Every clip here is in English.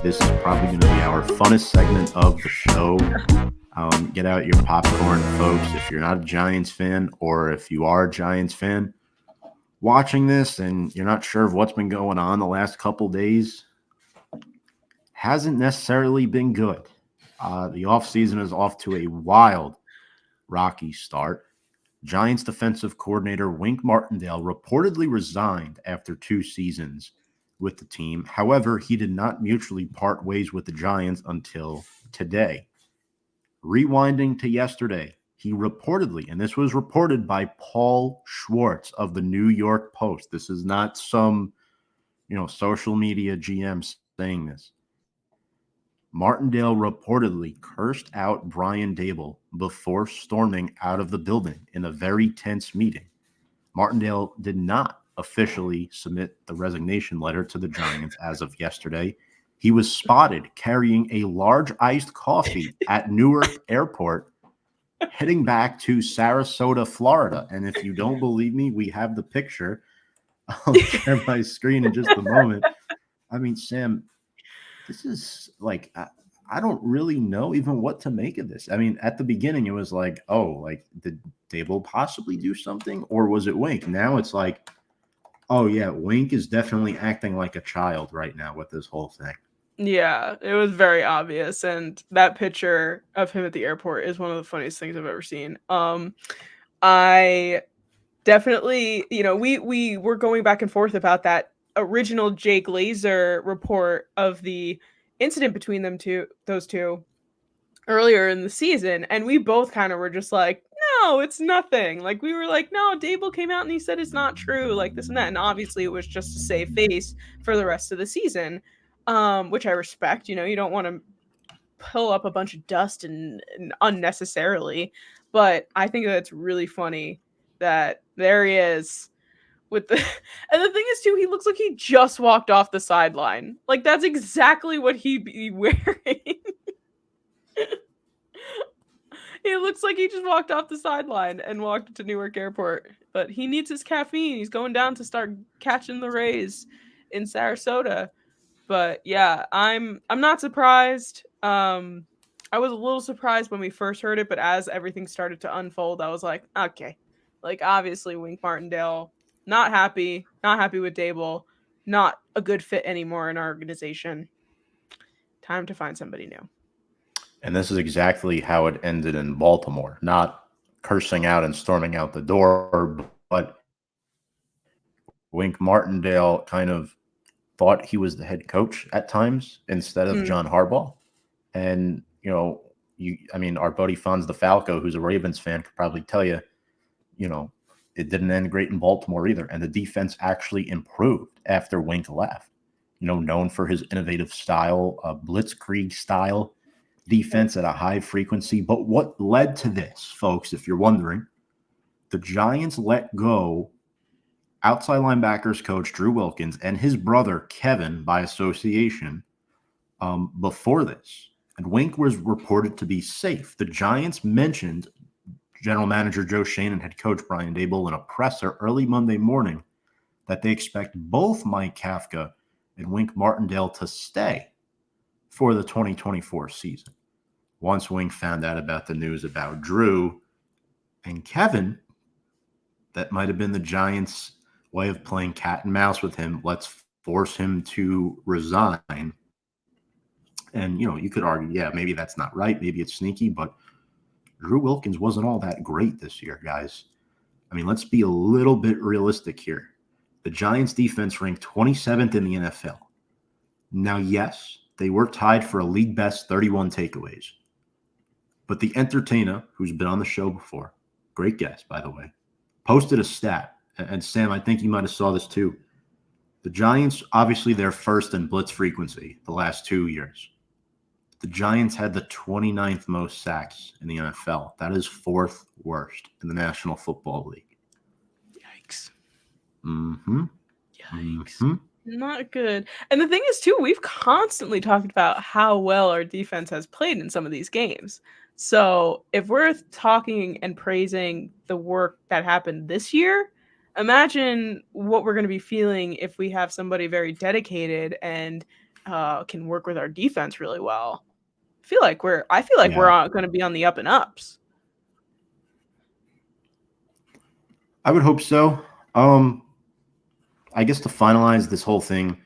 This is probably going to be our funnest segment of the show. Get out your popcorn, folks. If you're not a Giants fan, or if you are a Giants fan, watching this and you're not sure of what's been going on the last couple days, hasn't necessarily been good. The offseason is off to a wild, rocky start. Giants defensive coordinator Wink Martindale reportedly resigned after 2 seasons with the team. However, he did not mutually part ways with the Giants until today. Rewinding to yesterday, he reportedly, and this was reported by Paul Schwartz of the New York Post. This is not some, social media GM saying this. Martindale reportedly cursed out Brian Daboll before storming out of the building in a very tense meeting. Martindale did not officially submit the resignation letter to the Giants as of yesterday. He was spotted carrying a large iced coffee at Newark Airport, heading back to Sarasota, Florida. And if you don't believe me, we have the picture. I'll share my screen in just a moment. I mean, Sam, this is like, I don't really know even what to make of this. I mean, at the beginning, it was like, did Daboll possibly do something? Or was it Wink? Now it's like, oh, yeah, Wink is definitely acting like a child right now with this whole thing. Yeah, it was very obvious, and that picture of him at the airport is one of the funniest things I've ever seen. I definitely, we were going back and forth about that original Jay Glazer report of the incident between those two earlier in the season, and we both kind of were just like, no, it's nothing. Like, we were like, no, Daboll came out and he said it's not true, like this and that, and obviously it was just to save face for the rest of the season, which I respect. You don't want to pull up a bunch of dust and unnecessarily, but I think that's really funny that there he is with the and the thing is too, he looks like he just walked off the sideline. Like, that's exactly what he'd be wearing. He looks like he just walked off the sideline and walked to Newark Airport. But he needs his caffeine. He's going down to start catching the Rays in Sarasota. But yeah, I'm not surprised. I was a little surprised when we first heard it, but as everything started to unfold, I was like, okay. Like, obviously Wink Martindale not happy with Daboll, not a good fit anymore in our organization. Time to find somebody new. And this is exactly how it ended in Baltimore. Not cursing out and storming out the door, but Wink Martindale kind of thought he was the head coach at times instead of John Harbaugh. And, our buddy Fonz DeFalco, who's a Ravens fan, could probably tell you, it didn't end great in Baltimore either. And the defense actually improved after Wink left. Known for his innovative style, blitzkrieg style defense at a high frequency. But what led to this, folks, if you're wondering, the Giants let go outside linebackers coach Drew Wilkins and his brother Kevin by association before this. And Wink was reported to be safe. The Giants mentioned general manager Joe Schoen and head coach Brian Daboll in a presser early Monday morning that they expect both Mike Kafka and Wink Martindale to stay for the 2024 season. Once Wink found out about the news about Drew and Kevin, that might have been the Giants' way of playing cat and mouse with him. Let's force him to resign. And, you could argue, yeah, maybe that's not right. Maybe it's sneaky, but Drew Wilkins wasn't all that great this year, guys. I mean, let's be a little bit realistic here. The Giants defense ranked 27th in the NFL. Now, yes, they were tied for a league best 31 takeaways. But the entertainer, who's been on the show before, great guest, by the way, posted a stat. And Sam, I think you might have saw this too. The Giants, obviously, they're first in blitz frequency the last 2 years. The Giants had the 29th most sacks in the NFL. That is 4th worst in the National Football League. Yikes. Mm-hmm. Yikes. Mm-hmm. Not good. And the thing is, too, we've constantly talked about how well our defense has played in some of these games. So if we're talking and praising the work that happened this year, imagine what we're going to be feeling if we have somebody very dedicated and can work with our defense really well. I feel like Yeah, we're going to be on the up and ups. I would hope so. I guess to finalize this whole thing,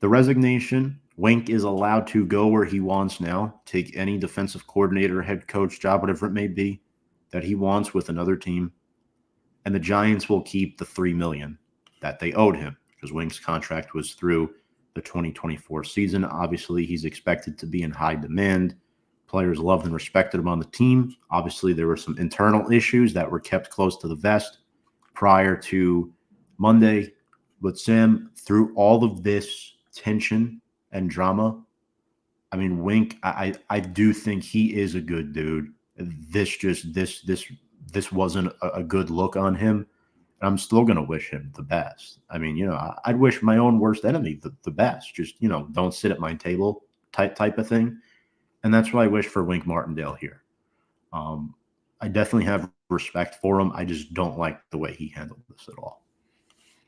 the resignation, Wink is allowed to go where he wants now, take any defensive coordinator, head coach job, whatever it may be, that he wants with another team. And the Giants will keep the $3 million that they owed him because Wink's contract was through the 2024 season. Obviously, he's expected to be in high demand. Players loved and respected him on the team. Obviously, there were some internal issues that were kept close to the vest prior to Monday. But Sam, through all of this tension and drama, I mean, Wink, I do think he is a good dude. This wasn't a good look on him. I'm still gonna wish him the best. I mean, I'd wish my own worst enemy the best. Just don't sit at my table type of thing. And that's what I wish for Wink Martindale here. I definitely have respect for him. I just don't like the way he handled this at all.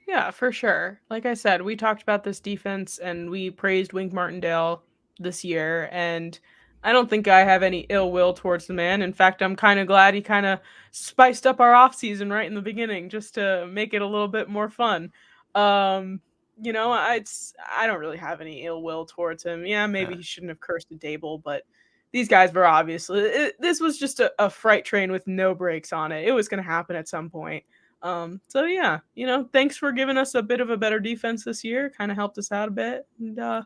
Yeah, for sure. Like I said, we talked about this defense and we praised Wink Martindale this year, and I don't think I have any ill will towards the man. In fact, I'm kind of glad he kind of spiced up our offseason right in the beginning just to make it a little bit more fun. Um, I don't really have any ill will towards him. Yeah, maybe he shouldn't have cursed a Daboll, but these guys were this was just a freight train with no brakes on it. It was going to happen at some point. So yeah, thanks for giving us a bit of a better defense this year. Kind of helped us out a bit. And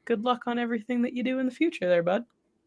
good luck on everything that you do in the future there, bud.